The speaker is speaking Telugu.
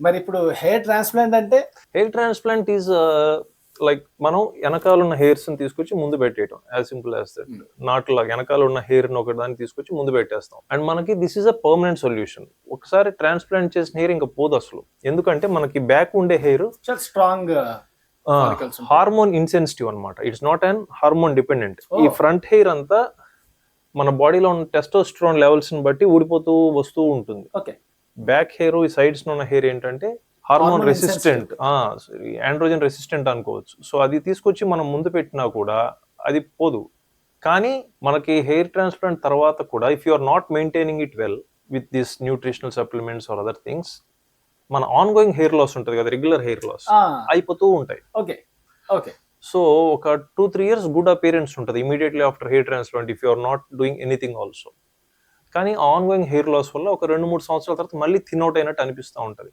మరి ఇప్పుడు హెయిర్ ట్రాన్స్ప్లాంట్ అంటే హెయిర్ ట్రాన్స్ప్లాంట్ ఈజ్ లైక్ మనం వెనకాల ఉన్న హెయిర్స్ ని తీసుకొచ్చి ముందు పెట్టేయటం, యాజ్ సింపుల్ యాజ్ దట్. నాటులాగా వెనకాల ఉన్న హెయిర్ ని ఒక దాన్ని తీసుకొచ్చి ముందు పెట్టేస్తాం. అండ్ మనకి this is a permanent solution. ఒకసారి ట్రాన్స్ప్లాంట్ చేసిన హెయిర్ ఇంకా పోదు అసలు. ఎందుకంటే మనకి బ్యాక్ ఉండే హెయిర్ చాలా స్ట్రాంగ్ హార్మోన్ ఇన్సెన్సిటివ్ అనమాట. It's not and hormone dependent. ఈ ఫ్రంట్ హెయిర్ అంతా మన బాడీలో ఉన్న టెస్టోస్టెరాన్ లెవెల్స్ ని బట్టి ఊడిపోతూ వస్తూ ఉంటుంది. ఓకే. బ్యాక్ హెయిర్, ఈ సైడ్స్ ఉన్న హెయిర్ ఏంటంటే హార్మోన్ రెసిస్టెంట్, ఆండ్రోజన్ రెసిస్టెంట్ అనుకోవచ్చు. సో అది తీసుకొచ్చి మనం ముందు పెట్టినా కూడా అది పోదు. కానీ మనకి హెయిర్ ట్రాన్స్ప్లాంట్ తర్వాత కూడా if you are not maintaining it well with this nutritional supplements or other things, మన ఆన్ గోయింగ్ హెయిర్ లాస్ ఉంటుంది కదా, రెగ్యులర్ హెయిర్ లాస్ అయిపోతూ ఉంటాయి. Okay okay. సో ఒక 2-3 years గుడ్ అపియరెన్స్ ఉంటుంది immediately after hair transplant if you are not doing anything also. కానీ ఆన్ గోయింగ్ హెయిర్ లాస్ వల్ల ఒక 2-3 సంవత్సరాల తర్వాత మళ్ళీ థిన్ అవుట్ అయినట్టు అనిపిస్తూ ఉంటుంది.